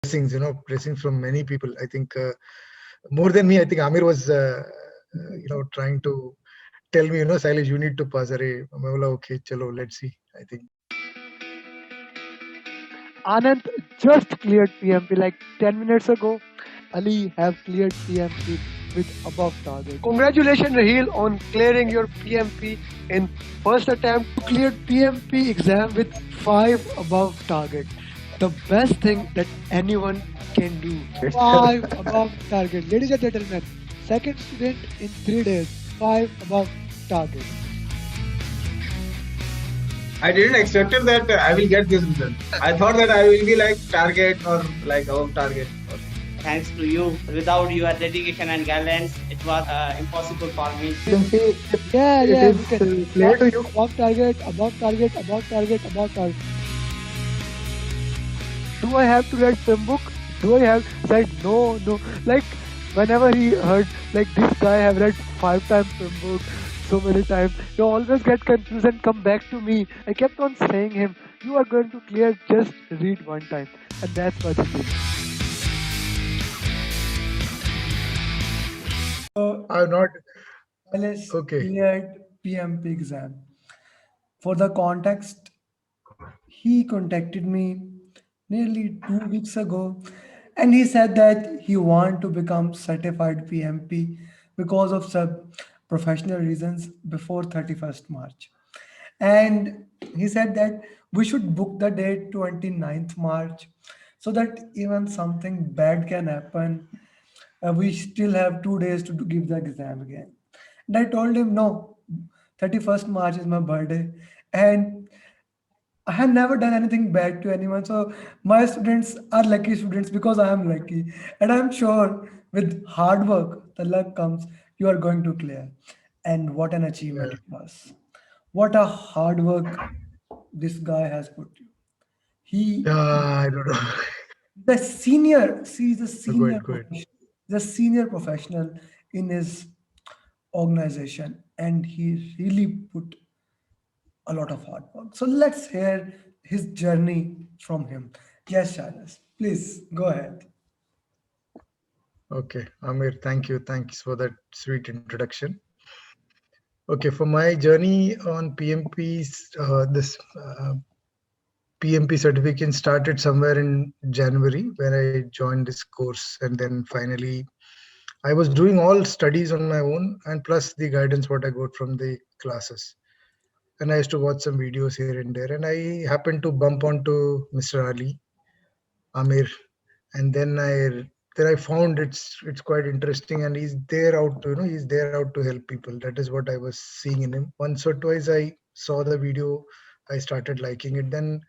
blessings, blessings from many people. I think more than me, I think Amir was, trying to tell me, Sailesh, you need to pass. Arey, मैं बोला, okay, chalo, let's see. I think. Anand just cleared PMP like 10 minutes ago. Ali have cleared PMP with above target. Congratulations, Raheel, on clearing your PMP in first attempt. You cleared PMP exam with 5 above target. The best thing that anyone can do. 5 above target. Ladies and gentlemen, second student in 3 days. 5 above target. I didn't expect it that I will get this result. I thought that I will be like target or like above target. Thanks to you. Without your dedication and guidance, it was impossible for me. You can see yeah, it is clear to you. Above target, above target, above target, above target. Do I have to read film book? Do I have said no, no? Like whenever he heard like this guy have read 5 times film book so many times, you always get confused and come back to me. I kept on saying him, you are going to clear, just read one time, and that's what he did. I'm not. Alice Okay. cleared PMP exam. For the context, he contacted me nearly 2 weeks ago, and he said that he want to become certified PMP because of some professional reasons before 31st March. And he said that we should book the date 29th March so that even something bad can happen, we still have 2 days to give the exam again. And I told him, no, 31st March is my birthday. And I have never done anything bad to anyone. So my students are lucky students because I am lucky. And I'm sure with hard work, the luck comes, you are going to clear. And what an achievement Yeah. it was. What a hard work this guy has put you. He I don't know. the senior, see the Go senior ahead. Go ahead. professional, the senior professional in his organization, and he really put a lot of hard work. So let's hear his journey from him. Yes, Shalas, please go ahead. Okay, Amir, thank you. Thanks for that sweet introduction. Okay, for my journey on PMP's, this PMP certification started somewhere in January when I joined this course, and then finally I was doing all studies on my own and plus the guidance what I got from the classes. And I used to watch some videos here and there, and I happened to bump onto Mr. Ali, Amir, and then I found it's quite interesting, and he's there out to he's there out to help people. That is what I was seeing in him. Once or twice I saw the video, I started liking it. Then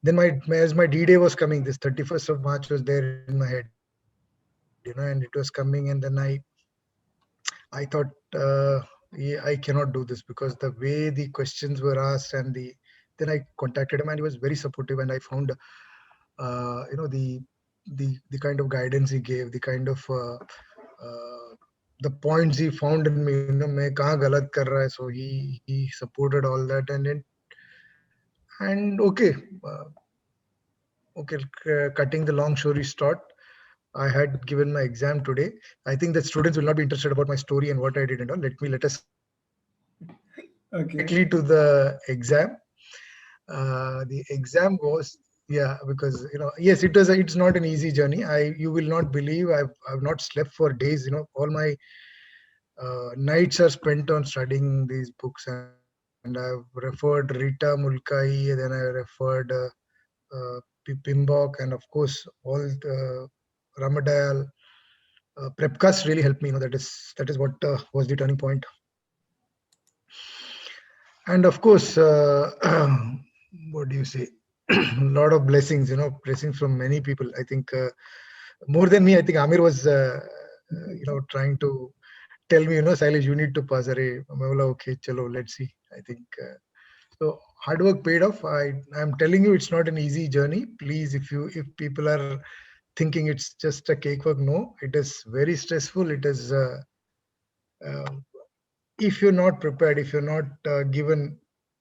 as my D-Day was coming, this 31st of March was there in my head, and it was coming, and then I thought, yeah, I cannot do this because the way the questions were asked then I contacted him, and he was very supportive, and I found, the kind of guidance he gave, the kind of the points he found in me, मैं कहाँ गलत कर रहा है, so he supported all that, and okay, uh, okay, cutting the long story short, I had given my exam today. I think that students will not be interested about my story and what I did and all. Let us Okay. quickly to the exam. The exam was, yeah, because yes, it's not an easy journey. You will not believe, I've not slept for days. All my nights are spent on studying these books, and I've referred Rita Mulkai, then I referred Pimbok, and of course all Ramadayal. Prepcast really helped me. That is what was the turning point. And of course, what do you say? A lot of blessings, blessings from many people. I think more than me, I think Amir was, trying to tell me, Sailesh, you need to pass. Arey, मैं बोला, okay, chalo, let's see. I think so. Hard work paid off. I'm telling you, it's not an easy journey. Please, if people are thinking it's just a cakewalk, no, it is very stressful. It is. Uh, if you're not prepared, if you're not given,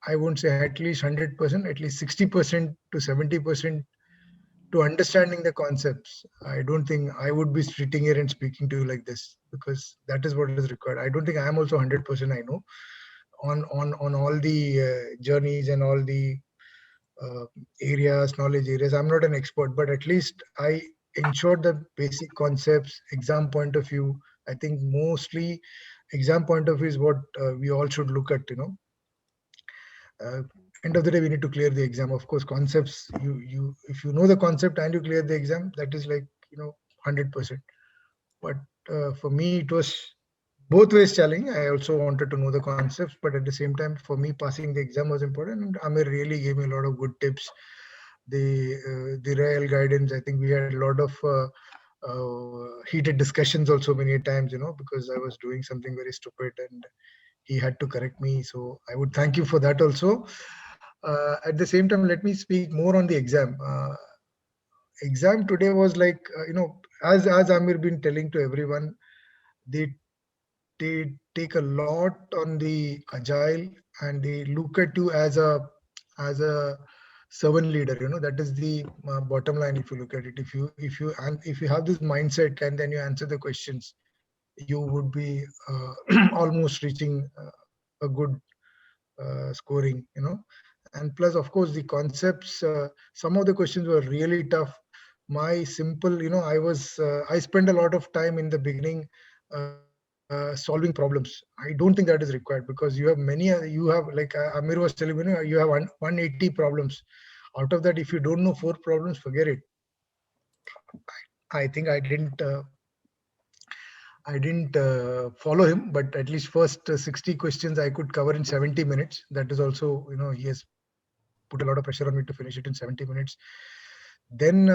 I won't say at least 100%, at least 60% to 70% to understanding the concepts. I don't think I would be sitting here and speaking to you like this, because that is what is required. I don't think I am also 100% I know on all the journeys and all the uh, areas, knowledge areas. I'm not an expert, but at least I ensured the basic concepts, exam point of view. I think mostly exam point of view is what we all should look at, end of the day, we need to clear the exam. Of course, concepts, if you know the concept and you clear the exam, that is like, 100%. But for me, it was both ways challenging. I also wanted to know the concepts, but at the same time, for me, passing the exam was important. And Amir really gave me a lot of good tips. The real guidance. I think we had a lot of heated discussions also many times, because I was doing something very stupid and he had to correct me. So I would thank you for that also. At the same time, let me speak more on the exam. Exam today was like, as Amir been telling to everyone, they take a lot on the agile, and they look at you as a servant leader. That is the bottom line. If you look at it, if you have this mindset and then you answer the questions, you would be almost reaching a good scoring. And plus, of course, the concepts. Some of the questions were really tough. My simple, I spent a lot of time in the beginning solving problems. I don't think that is required, because you have you have, like Amir was telling me, you have 180 problems. Out of that, if you don't know 4 problems, forget it. I think I didn't follow him, but at least first 60 questions I could cover in 70 minutes. That is also, he has put a lot of pressure on me to finish it in 70 minutes. Then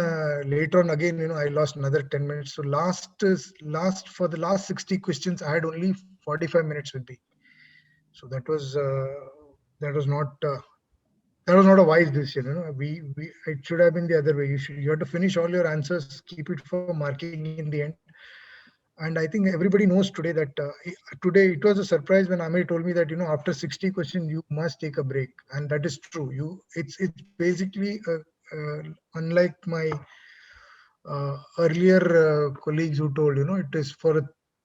later on again, I lost another 10 minutes. So for the last 60 questions, I had only 45 minutes with me. So that was not a wise decision. It should have been the other way. You have to finish all your answers, keep it for marking in the end. And I think everybody knows today that today it was a surprise when Amir told me that, after 60 questions you must take a break, and that is true. It's basically unlike my earlier colleagues who told, it is for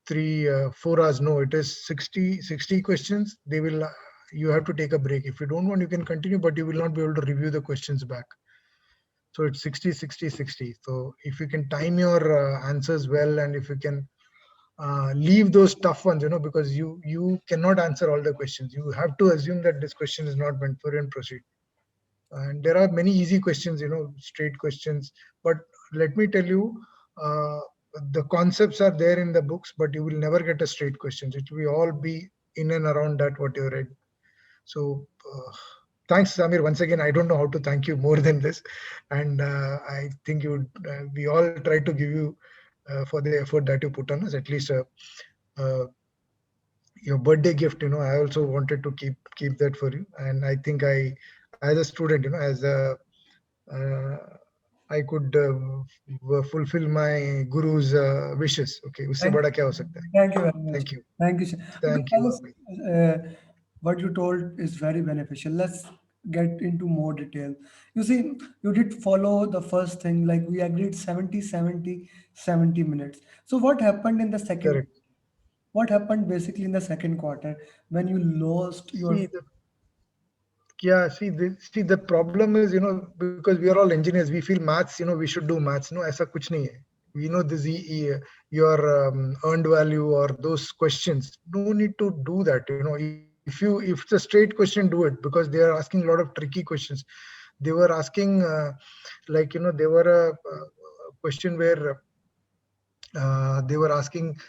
4 hours. No, it is 60 questions. You have to take a break. If you don't want, you can continue, but you will not be able to review the questions back. So it's 60, 60, 60. So if you can time your answers well, and if you can leave those tough ones, because you cannot answer all the questions. You have to assume that this question is not meant for you and proceed. And there are many easy questions, straight questions. But let me tell you, the concepts are there in the books, but you will never get a straight questions. It will all be in and around that what you read. So thanks, Samir. Once again, I don't know how to thank you more than this. And I think we all try to give you for the effort that you put on us, at least your birthday gift. I also wanted to keep that for you. And I think as a student, I could fulfill my guru's wishes. Okay, usse bada kya ho sakta hai? Thank you very much. Thank you. Thank you, sir. Thank you. What you told is very beneficial. Let's get into more detail. You see, you did follow the first thing, like we agreed 70 minutes. So what happened in the second? Correct. What happened basically in the second quarter when you lost your? See, the problem is, because we are all engineers, we feel maths, we should do maths. No, aisa kuch nahi hai. We know this your earned value or those questions. No need to do that. If it's a straight question, do it, because they are asking a lot of tricky questions. They were asking they were a question where they were asking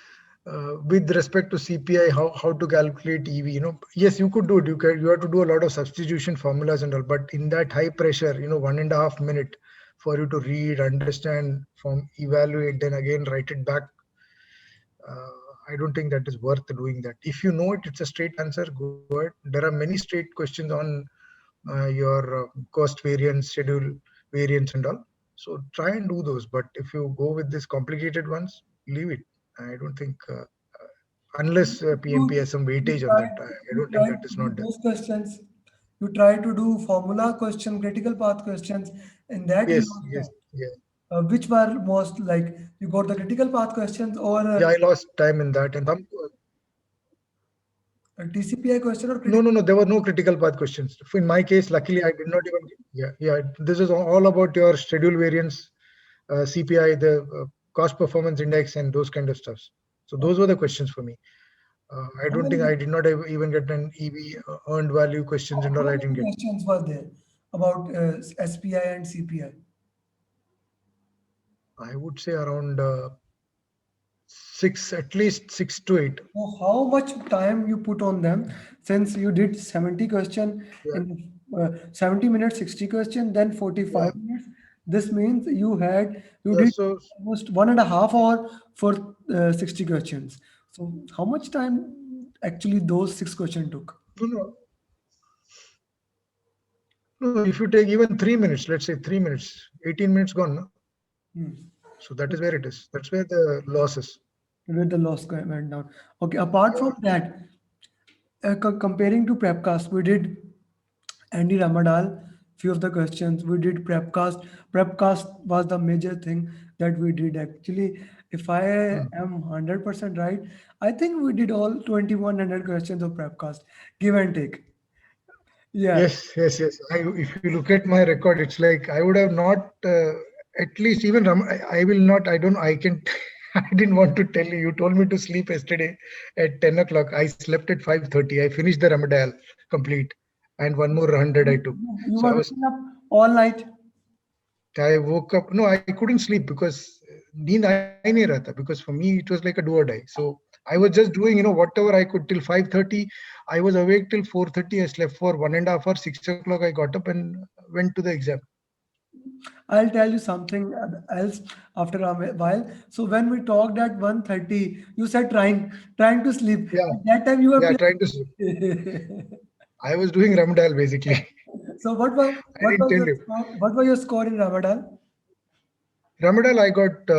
with respect to CPI, how to calculate EV. Yes, you could do it. You have to do a lot of substitution formulas and all, but in that high pressure, 1.5 minutes for you to read, understand, evaluate, then again write it back. I don't think that is worth doing that. If you know it, it's a straight answer, go ahead. There are many straight questions on your cost variance, schedule variance and all. So try and do those. But if you go with these complicated ones, leave it. I don't think, unless PMP has some weightage on that, I don't think that is not done. Those questions, you try to do formula questions, critical path questions, and that Yes, Yeah. Which were most like you got the critical path questions or Yeah, I lost time in that. And some, a TCPI question or no, critical? no, no, there were no critical path questions. In my case, luckily, I did not even, yeah. This is all about your schedule variance, CPI, the cost performance index, and those kind of stuffs. So those were the questions for me. I How don't many, think I did not even get an EV earned value questions and all. how I many didn't get. questions were there about SPI and CPI? I would say around six, at least 6 to 8. So how much time you put on them since you did 70 question Yeah, in 70 minutes, 60 question, then yeah, 45 minutes. This means you yeah. did So almost 1.5 hour for 60 questions. So how much time actually those 6 questions took? no, no, no. If you take even 3 minutes, let's say 3 minutes, 18 minutes gone. No? Hmm. So that is where it is. That's where the loss is. Where the loss went down. Okay, apart from that, comparing to Prepcast, we did Andy Ramadal, few of the questions. We did Prepcast. Prepcast was the major thing that we did actually. If I Hmm. am 100% right, I think we did all 2100 questions of Prepcast, give and take. Yeah, Yes. If you look at my record, it's like I would have not, at least even I will not. I don't. I can. I didn't want to tell you. You told me to sleep yesterday at 10 o'clock. I slept at 5:30. I finished the Ramadan complete, and one more 100 I took. you So were I was. waking up all night. I woke up. No, I couldn't sleep because नींद आ ही नहीं रहा था. Because for me it was like a do or die. So I was just doing whatever I could till 5:30. I was awake till 4:30. I slept for 1.5 hours. 6 o'clock I got up and went to the exam. I'll tell you something else after a while. So when we talked at 1:30, you said trying to sleep. Yeah, At that time you were yeah. Trying to sleep. playing. I was doing Ramadan basically. So I didn't tell you. what was your score in Ramadan? Ramadan I got.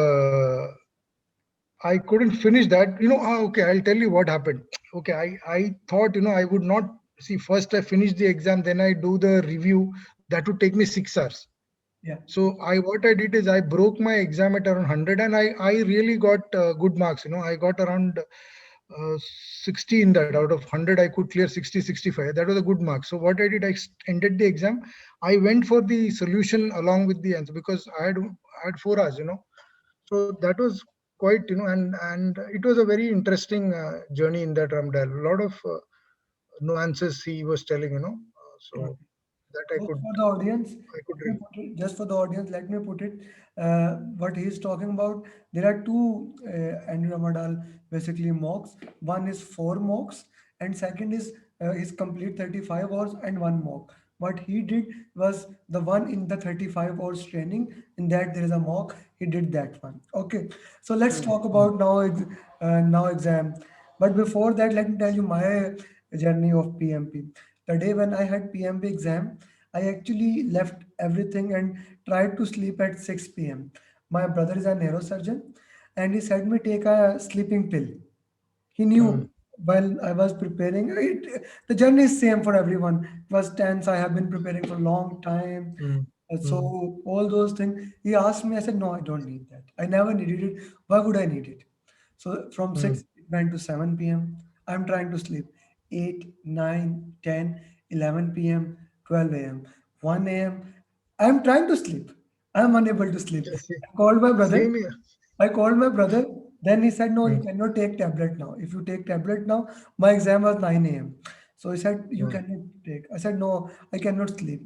I couldn't finish that. Okay, I'll tell you what happened. Okay, I thought, I would not see. First, I finished the exam, then I do the review. That would take me 6 hours. Yeah. So what I did is I broke my exam at around 100, and I really got good marks. I got around 60 in that. Out of 100, I could clear 60, 65. That was a good mark. So what I did, I ended the exam. I went for the solution along with the answer because I had 4 hours. So that was quite, and it was a very interesting journey in that Ramadan. A lot of nuances he was telling. So that I Just could for the audience, I could let me put it, just for the audience, let me put it. What he's talking about, there are two Andrew Ramadal basically mocks. One is 4 mocks, and second is his complete 35 hours and one mock. What he did was the one in the 35 hours training. In that there is a mock. He did that one. Okay, so let's talk about now exam. But before that, let me tell you my journey of PMP. The day when I had PMP exam, I actually left everything and tried to sleep at 6 p.m. My brother is a neurosurgeon and he said me take a sleeping pill. He Mm, knew while I was preparing. The journey is same for everyone. It was tense. I have been preparing for a long time. mm, So mm, all those things. He asked me, I said, no, I don't need that. I never needed it. Why would I need it? So from 6 mm. it went to 7 p.m. I'm trying to sleep. 8, 9, 10, 11 p.m., 12 a.m., 1 a.m. I'm trying to sleep. I'm unable to sleep. Yes, yes. I called my brother. Same here. I called my brother. Then he said, no, you Mm, cannot take tablet now. If you take tablet now, my exam was 9 a.m. So he said, you mm, cannot take. I said, no, I cannot sleep.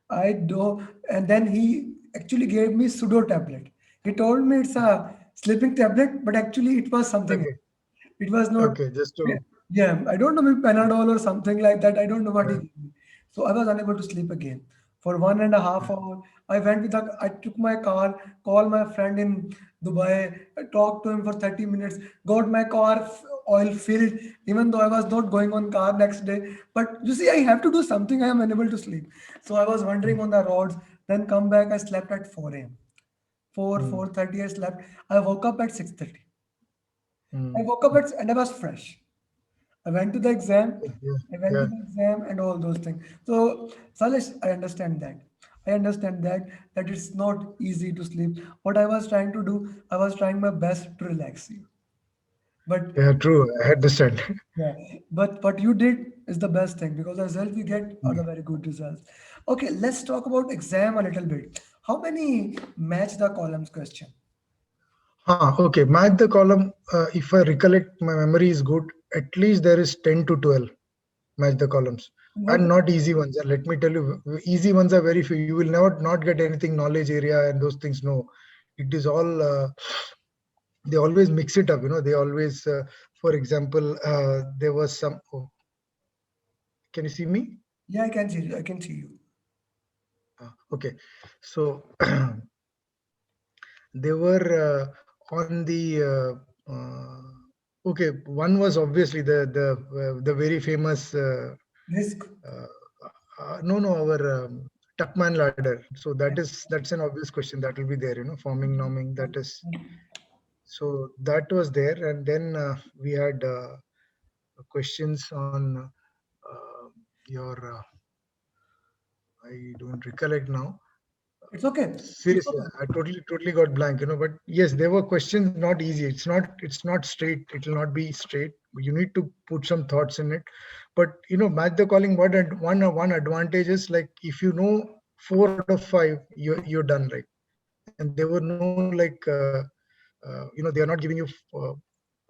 I do. And then he actually gave me pseudo tablet. He told me it's a sleeping tablet, but actually it was something else. okay, It was not, okay. Just to yeah, I don't know, maybe Panadol or something like that. I don't know what he uh, gave me. So I was unable to sleep again. For 1.5 hours, I took my car, called my friend in Dubai, I talked to him for 30 minutes, got my car oil filled, even though I was not going on car next day. But you see, I have to do something. I am unable to sleep. So I was wandering mm, on the roads, then come back. I slept at 4 a.m. 4, mm, 4:30, I slept. I woke up at 6:30. I mm. woke up and I was fresh. I went to the exam. Yeah, I went to yeah. the exam and all those things. So, Salish, I understand that. I understand that it's not easy to sleep. What I was trying to do, I was trying my best to relax you. But Yeah, true. I understand. yeah, but what you did is the best thing because the results we get are the very good results. Okay, let's talk about exam a little bit. How many match the columns question? Okay. Match the column. If I recollect, my memory is good. At least there is 10 to 12. Match the columns, What? and not easy ones. Let me tell you, easy ones are very few. You will never not get anything knowledge area and those things. No, it is all. They always mix it up. They always. For example, there was some. Oh, can you see me? Yeah, I can see you. I can see you. Okay, so they were on the. Okay, one was obviously the very famous. Risk. Uh, no, no, our Tuckman ladder. So that's an obvious question that will be there. Forming, norming. That is, so that was there, and then we had questions on your. I don't recollect now. It's okay. It's Seriously, okay. I totally got blank. But yes, there were questions not easy. It's not straight. It will not be straight. You need to put some thoughts in it. But match the calling. One advantage is, like, if you know 4 out of 5, you're done, right? And there were no, like, they are not giving you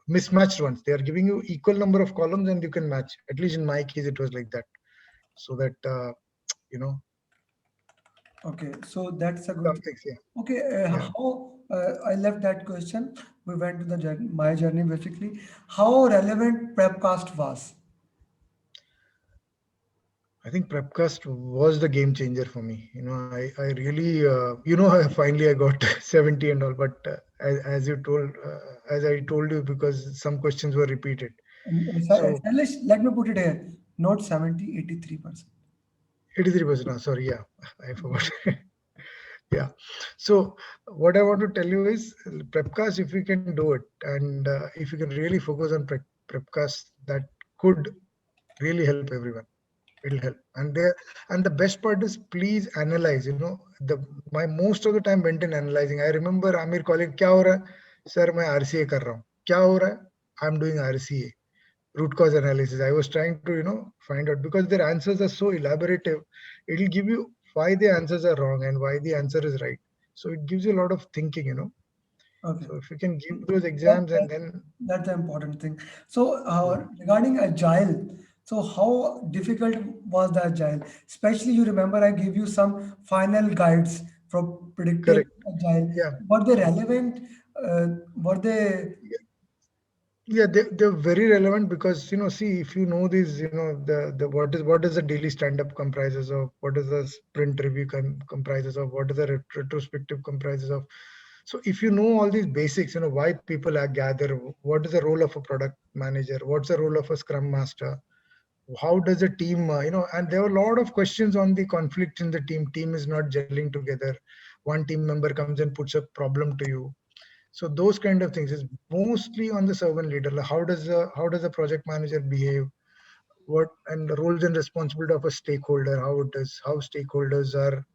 mismatched ones. They are giving you equal number of columns and you can match. At least in my case, it was like that. So that you know Okay, so that's a good some thing. things. Yeah, Okay, yeah. how I left that question. We went to the journey, my journey basically. How relevant Prepcast was? I think Prepcast was the game changer for me. I really, finally I got 70 and all, but as I told you, because some questions were repeated. So Shailesh, let me put it here. Not 70, 83%. 83%. Oh, sorry, yeah, I forgot. Yeah. So what I want to tell you is, Prepcast, if we can do it, and if you can really focus on Prepcast, that could really help everyone. It'll help. And the best part is, please analyze. The my most of the time went in analyzing. I remember Amir calling, "Kya ho raha hai? Sir, मैं RCA कर रहा हूँ." "Kya ho raha hai?" "I'm doing RCA." Root cause analysis. I was trying to find out, because their answers are so elaborative. It'll give you why the answers are wrong and why the answer is right. So it gives you a lot of thinking. Okay. So if you can give those That, exams, that, and then that's the important thing. So, yeah, regarding agile, so how difficult was the agile? Especially, you remember I gave you some final guides for predictive correct. agile. Yeah. Were they relevant? Were they? Yeah, they're very relevant, because see, if you know these, the what is the daily stand-up comprises of, what is the sprint review comprises of, what is the retrospective comprises of. So if you know all these basics, why people are gather, what is the role of a product manager, what's the role of a scrum master, how does a team, and there are a lot of questions on the conflict in the team is not gelling together, one team member comes and puts a problem to you. So those kind of things is mostly on the servant leader. Like, how does a project manager behave, what, and the roles and responsibility of a stakeholder, how stakeholders are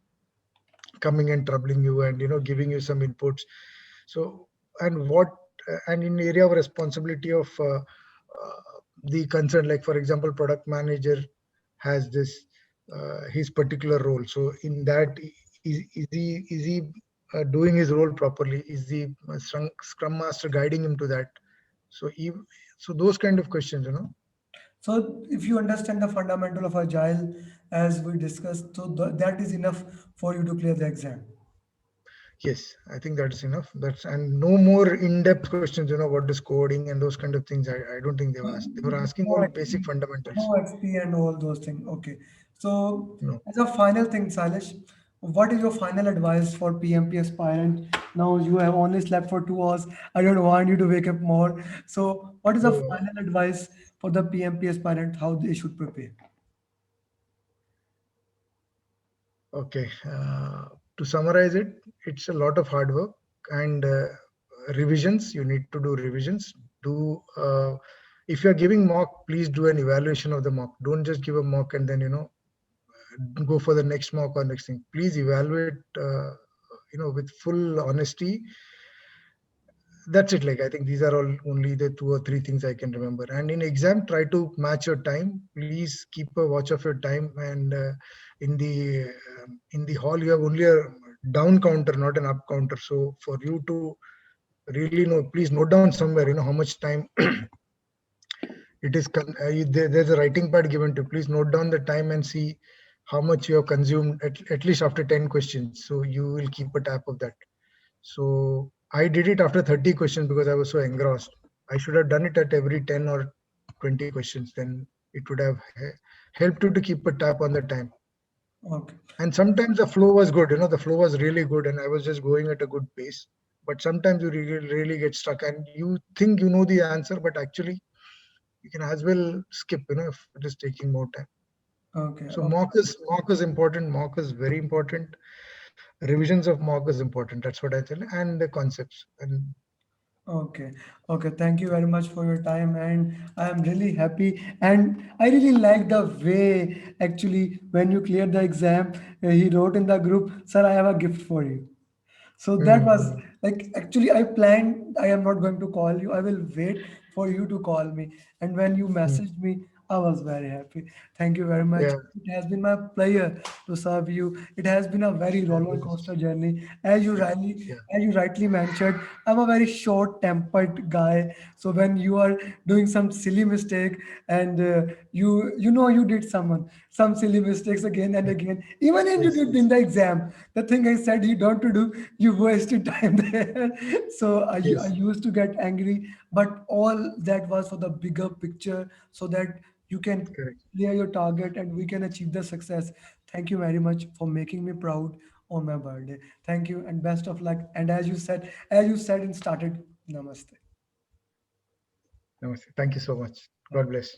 coming and troubling you, and giving you some inputs. So, and what, and in area of responsibility of the concern, like, for example, product manager has this his particular role. So in that, is he doing his role properly? Is the scrum master guiding him to that? So so those kind of questions. So, if you understand the fundamental of agile, as we discussed, so that is enough for you to clear the exam. Yes, I think that's enough. And no more in-depth questions. What is coding and those kind of things. I don't think they were asked. They were asking No only XP, basic fundamentals. no XP and all those things. Okay. So, No. as a final thing, Salish, what is your final advice for PMP aspirant? Now you have only slept for 2 hours. I don't want you to wake up more. So, what is the So, final advice for the PMP aspirant? How they should prepare? okay. To summarize it, it's a lot of hard work and revisions. You need to do revisions. If you're giving mock, please do an evaluation of the mock. Don't just give a mock and then go for the next mock or next thing. Please evaluate, with full honesty. That's it. Like, I think these are all only the 2 or 3 things I can remember. And in exam, try to match your time. Please keep a watch of your time. And in the hall, you have only a down counter, not an up counter. So for you to really know, please note down somewhere, how much time it is. There's a writing pad given to you. Please note down the time and see how much you have consumed at least after 10 questions. So you will keep a tab of that. So I did it after 30 questions because I was so engrossed. I should have done it at every 10 or 20 questions. Then it would have helped you to keep a tab on the time. Okay. And sometimes the flow was good. The flow was really good and I was just going at a good pace. But sometimes you really get stuck and you think you know the answer, but actually you can as well skip, if it is taking more time. Okay. So Okay. mock is important. Mock is very important. Revisions of mock is important. That's what I tell. And the concepts. And Okay, okay. Thank you very much for your time, and I am really happy. And I really like the way actually when you cleared the exam, he wrote in the group, "Sir, I have a gift for you." So that was like actually I planned I am not going to call you. I will wait for you to call me. And when you messaged me, I was very happy. Thank you very much. yeah, It has been my pleasure to serve you. It has been a very roller coaster journey. yeah, As you rightly mentioned, I'm a very short-tempered guy. So when you are doing some silly mistake and you did some silly mistakes again and again, even when you yes, did in the exam, the thing I said you don't to do, you wasted time there. So I yes, used to get angry, but all that was for the bigger picture so that you can correct. clear your target and we can achieve the success. Thank you very much for making me proud on my birthday. Thank you and best of luck. And as you said and started, namaste. Namaste. Thank you so much. God bless.